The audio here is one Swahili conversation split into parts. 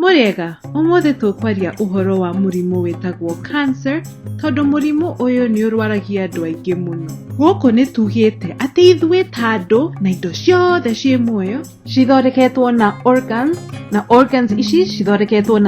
Mũrĩega, ũmũthĩ tũkwaria ũhoro wa mũrimũ wĩtagwo cancer, tondũ mũrimũ ũyũ nĩ ũrwaragia andũ aingĩ mũno. Gũkũ nĩ tugĩte atĩ ithuĩ ta andũ na indo ciothe ciĩ muoyo cithondeketwo na organs, na organs ici cithondeketwo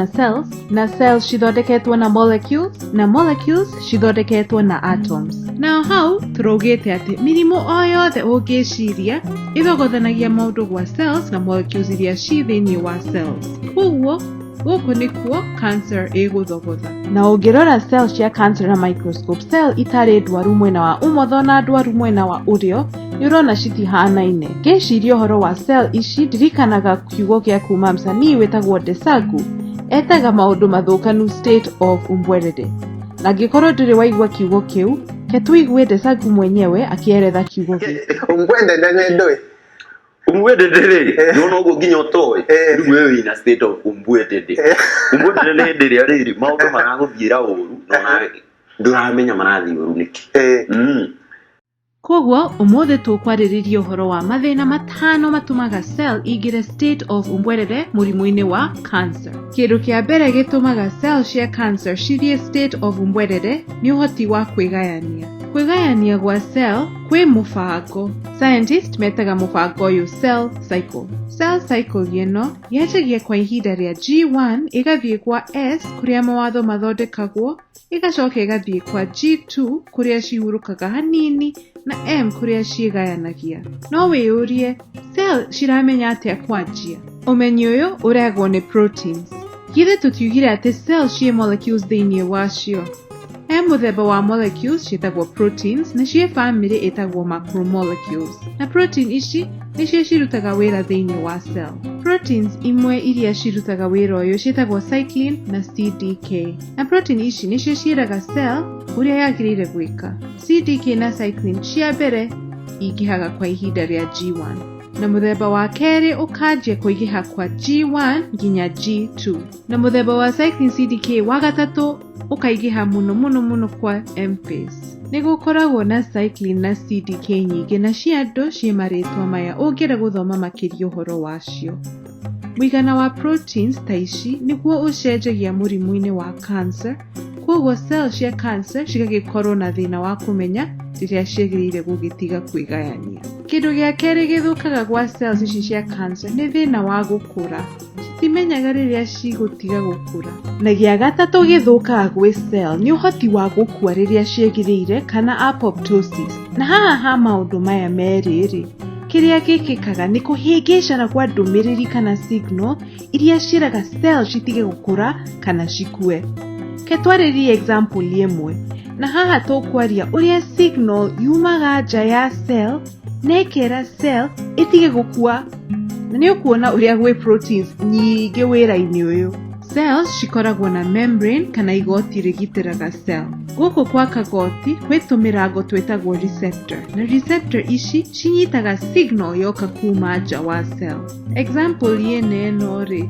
na cells cithondeketwo na molecules cithondeketwo na atoms. Now hau tũraugĩte atĩ mĩrimũ o yothe ũngĩciria ĩthogothanagia maũndũ gwa cells na molecules iria ci thĩinĩ wa cells. Koguo gũkũ nĩkuo cancer ĩgũthogotha. Na ũngĩrora cells cia cancer na microscope, cell itarĩ ndwaru mwena wa ũmotho na ndwaru mwena wa ũrĩo, nĩũrona citihanaine. Ngĩciria ũhoro wa cell ici ndirikanaga kiugo gĩa kuma msanii wĩtagwo Desagu etaga maũndũ mathũkanu state of umbwedede. Na angĩkorwo ndũrĩ waigua kiugo kĩu, ke tuigue Desagu mwenyewe akĩeretha kiugo gĩkĩ. Umbwedede nĩ ndũĩ? Umbwedede rĩ, nona ũguo nginya ũtoĩ, rĩu wewe wĩna state of umbwedede. Umbwedede nĩ hĩndĩ ĩrĩa rĩrĩ maũndũ maragũthiĩra ũru, nona ndũramenya marathiĩ ũru nĩkĩ. Koguo ũmũthĩ tũkwarĩrĩria ũhoro wa mathĩna matano matumaga cell ingĩre state of umbwedede mũrimũ-inĩ wa cancer. Kĩndũ kĩa mbere gĩtũmaga cell cia cancer cithiĩ state of umbwedede nĩ ũhoti wa kwĩgayania. Kwĩgayania gwa cell kwĩ mũbango. Scientists metaga mũbango ũyũ cell cycle. Cell cycle ĩno yanjagia kwa ihinda rĩa G1 ĩgathiĩ kwa S kũrĩa mawatho mathondekagwo, ĩgacoka ĩgathiĩ kwa G2 kũrĩa cihurũkaga hanini na M kũrĩa ciĩgayanagia. No wĩyũrie, cell ciramenya atĩa kwanjia? Ũmenyo ũyũ ũrehagwo nĩ proteins. Githĩ tũtiugire atĩ cell ciĩ molecules thĩinĩ wacio? He mũthemba wa molecules ciĩtagwo proteins na ciĩ family ĩtagwo macromolecules. Na protein ici nĩcio cirutaga wĩra thĩinĩ wa cell. Proteins imwe iria cirutaga wĩra ũyũ ciĩtagwo cyclin na CDK. Na protein ici nĩcio ciĩraga cell ũrĩa yagĩrĩire gwĩka. CDK na cyclin cia mbere ingĩhaga kwa ihinda rĩa G1. Na mũthemba wa kerĩ ũkanjia kũingĩha kwa G1 nginya G2. Na mũthemba wa cyclin CDK wa gatatũ ũkaingĩha mũno kwa M phase. Nĩgũkoragwo na cyclin na CDK nyingĩ na cia andũ ciĩ marĩtwa maya ũngĩenda gũthoma makĩria ũhoro wacio. Mũigana wa proteins ta ici nĩguo ũcenjagia mũrimũ-inĩ wa cancer, koguo cell cia cancer cigagĩkorwo na thĩna wa kũmenya rĩrĩa ciagĩrĩire gũgĩtiga kwĩgayania. Kĩndũ gĩa kerĩ gĩthũkaga gwa cells ici cia cancer nĩ thĩna wa gũkũra. Citimenyaga rĩrĩa cigũtiga gũkũra. Na gĩa gatatũ gĩthũkaga gwĩ cell nĩ ũhoti wa gũkua rĩrĩa ciagĩrĩire kana apoptosis. Na haha ha maũndũ maya merĩ kĩrĩa gĩkĩkaga nĩ kũhĩngĩcana kwa ndũmĩrĩri kana signal iria ciĩraga cell citige gũkũra kana cikue. Ke twarĩrie example ĩmwe. Na haha tũkwaria ũrĩa signal yumaga nja ya cell na ĩkera cell ĩtige gũkua. Na nĩ ũkuona ũrĩa gwĩ proteins nyingĩ wĩra-inĩ ũyũ. Cells cikoragwo na membrane kana igoti rĩgitĩraga cell. Gũkũ kwa kagoti kwĩ tũmĩrango twĩtagwo receptor. Na receptor ici cinyitaga signal yoka kuma nja wa cell. Example ĩno rĩ,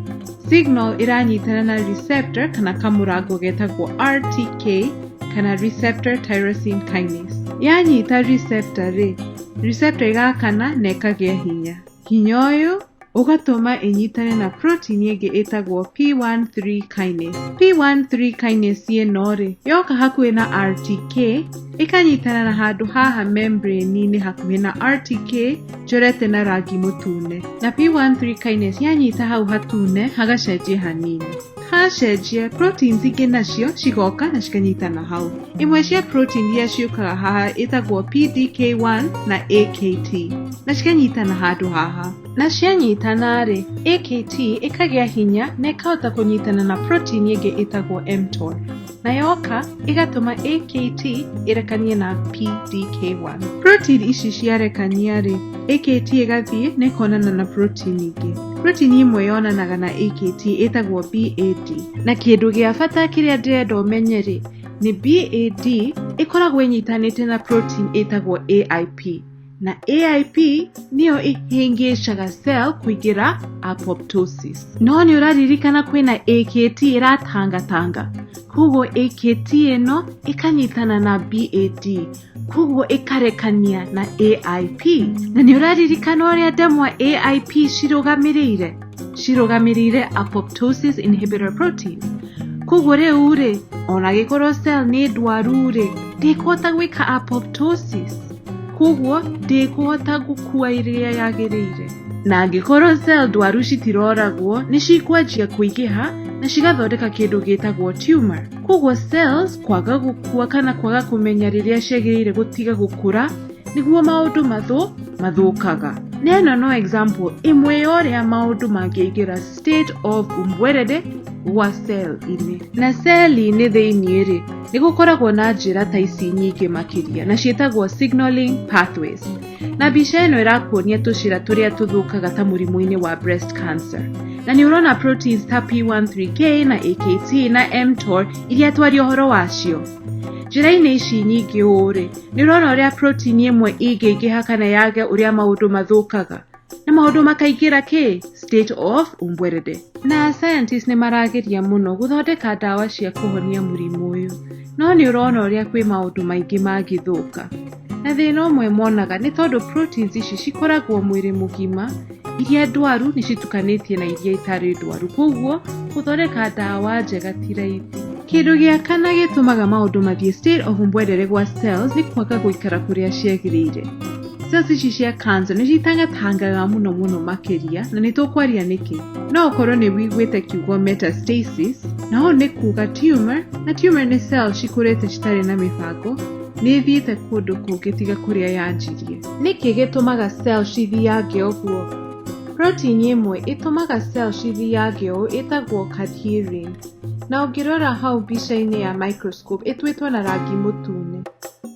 signal ĩranyitana na receptor kana kamũrango getagwo RTK kana receptor tyrosine kinase. Yanyita receptor rĩ, receptor ĩgakana na ĩkagĩa hinya. Hinya ũyũ ũgatũma ĩnyitane na protein ĩngĩ ĩtagwo P13 kinase. P13 kinase ĩno rĩ, yoka hakuhĩ na RTK ĩkanyitana na handũ haha membrane-inĩ hakuhĩ na RTK njorete na rangi mũtune. Na P13 kinase yanyita hau hatune hagacenjia hanini. Hacenjia proteins ingĩ nacio cigoka na cikanyitana hau. Imwe cia protein iria ciũkaga haha ĩtagwo PDK1 na AKT na cikanyitana handũ haha. Na cianyitana rĩ, AKT ĩkagĩa hinya na ĩkahota kũnyitana na protein ĩngĩ ĩtagwo mTOR. Na yoka ĩgatũma AKT ĩrekanie na PDK1. Protein ici ciarekania rĩ, AKT ĩgathiĩ na ĩkonana na protein ingĩ. Protein imwe yonanaga na AKT ĩtagwo BAD. Na kĩndũ gĩa bata kĩrĩa ndĩrenda ũmenye rĩ, nĩ BAD ĩkoragwo ĩnyitanĩte na protein ĩtagwo AIP. Na AIP nĩyo ĩhĩngĩcaga cell kũingĩra apoptosis. No nĩ ũraririkana kwĩna AKT ĩratangatanga. Koguo AKT ĩno ĩkanyitana na BAD. Koguo ĩkarekania na AIP. Na nĩ ũraririkana ũrĩa ndemwa AIP cirũgamĩrĩire? cirugamirire apoptosis inhibitor protein. Koguo riu ri, ona gikorwo cell ni ndwaru ri, ndikuhota gwika apoptosis. Koguo ndikuhota gukua iria yagirire. Na angikorwo cell ndwaru citiroragwo, ni cikwanjia kuingiha na cigathondeka kindu gitagwo tumor. Koguo cells kwaga gukua kana kwaga kumenya riria ciagirire gutiga gukura, niguo maundu mathookaga. Neno no example imwe yoria maundu mangiingira state of umbwedede wa cell ini. Na cell ini thiini ri ni gukoragwo na njira ta ici nyingi makiria na cietagwo signaling pathways. Na bica ino irakuonia tucira turia tuthukaga ta murimu-ini wa breast cancer. Na ni urona proteins ta P13K na AKT na mTOR iria twari uhoro wacio. Njira-ini ici nyingi uri ni urona uria protein imwe ingĩingĩha kana yage uria maundu mathookaga. Na maundu makaingira ki state of umbwedede. Na scientists ni marageria muno guthondeka dawa cia kuhonia murimu uyu. No ni urona uria kwi maundu maingi mangithuka. Na thina umwe monaga ni tondu proteins ici cikoragwo mwiri mugima, iria ndwaru ni citukanitie na iria itari ndwaru. Koguo guthondeka dawa njega ti raithi. Kindu gia kana gitumaga maundu mathie state of umbwedede gwa cells ni kwaga guikara kuria ciagirire. Cells ici cia cancer ni citangatangaga muno makiria na nitukwaria niki. No ukorwo ni wiguite kiugo metastasis, na ho ni kuga tumor, na tumor ni cells cikurite citari na mibango, ni thiite kundu kungitiga kuria yanjirie. Niki gitumaga cells cithiange uguo? Protein imwe itumaga cells cithiange uu itagwo cadherin. Na ungirora hau bica-ini ya microscope itwitwo na rangi mutune.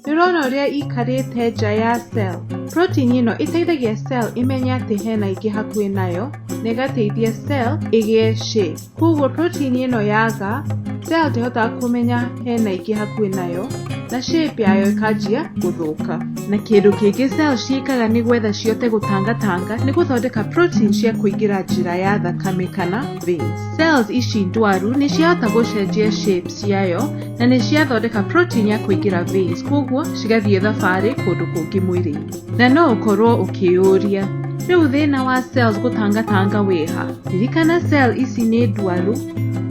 Nirona uria ikarite nja ya cell. Protein ino iteithagia cell imenya ati hena ingi hakuhi nayo, na igateithia cell igie shape. Koguo protein ino yaga, cell ndihotaga kumenya hena ingi hakuhi nayo, na shape yayo ikanjia guthuka. Na kindu kingi cell ciikaga ni gwetha ciote gutangatanga ni guthondeka protein cia kuingira njira ya thakame kana veins. Cells ici ndwaru ni ciahota gucenjia shape ciayo na ni ciathondeka protein ya kuingira veins. Koguo cigathie thabari kundu kungi mwiri-ini. Na no ukorwo ukiuria, riu thina wa cells gutangatanga wiha? Ririkana cell ici ni ndwaru,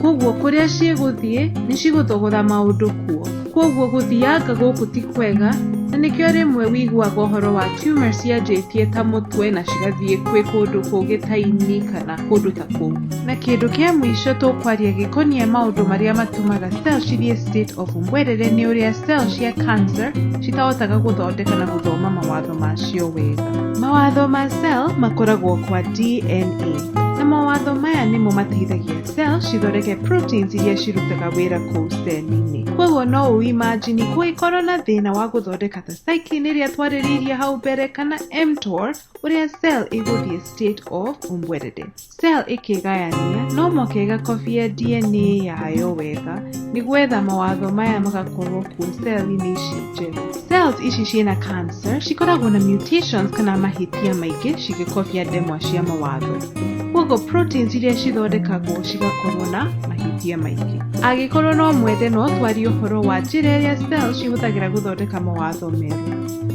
koguo kuria ciguthie ni ciguthogora maundu kuo. Koguo guthianga guku ti kwega, na nikio rimwe wiguaga uhoro wa tumor cianjitie ta mutwe na cigathie kwi kundu kungi ta ini kana kundu ta kuu. Na kindu kia mwisho tukwaria gikonie maundu maria matumaga cells cithie state of umbwedede ni uria cells cia cancer citahotaga guthondeka na guthoma mawatho macio wega. Mawatho ma cell makoragwo kwa DNA. Na mawatho maya nimo mateithagia cells cithondeke proteins iria cirutaga wira kuu cell-ini. Koguo no uimagine kuikorwo na thina wa guthondeka ta cyclin iria twariririe hau mbere kana mTOR uria cell iguthie state of umbwedede. Cell ikigayania no moke igakobia DNA yayo wega ni gwetha mawatho maya magakorwo kuo cell-ini ici njeru. Cells ici ciina cancer cikoragwo na mutations kana mahitia maingi cigikobia ndemwa cia mawatho. Koguo proteins iria cithondekagwo cigakorwo na mahitia maingi. Agikorwo no mwende no twarie uhoro wa njira iria cells cihuthagira guthondeka mawatho meru.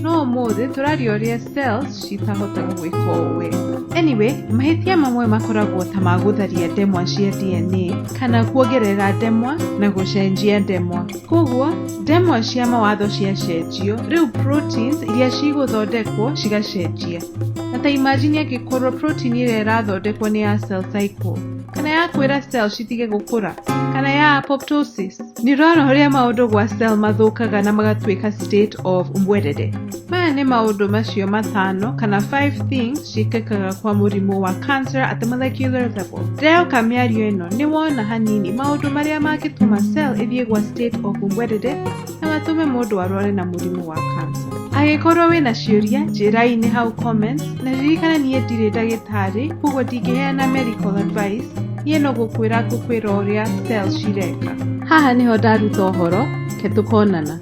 No ũmũthĩ turaria uria cells citahotaga gwika ũũ wega. Anyway, mahitia mamwe makoragwo ta ma gũtharia ndemwa cia DNA kana kuongerera ndemwa na gũcenjia ndemwa. Koguo ndemwa cia mawatho ciacenjio, riu proteins iria cigũthondekwo cigacenjia. Na ta imagine angikorwo protein iria irathondekwo ni ya cell cycle, kana ya kwira cell citige gukura, kana ya apoptosis. Nirona uria maundu gwa cell mathookaga na magatuika state of umbwedede. Maya ni maundu macio matano kana 5 things ciikikaga kwa mũrimũ wa cancer at the molecular level. Ndĩrehoka mĩario ĩno ni wona hanini maundu maria mangĩtũma cell ithie gwa state of umbwedede na matume mũndũ arware na mũrimũ wa cancer. Angĩkorwo wĩna ciũria njĩra-inĩ hau comments, na ririkana niĩ ndirĩ ndagĩtarĩ, koguo ndingĩheana medical advice. Niĩ no gũkwĩra ũrĩa cells cireka. Haha niho ndaruta ũhoro, ke tũkonana.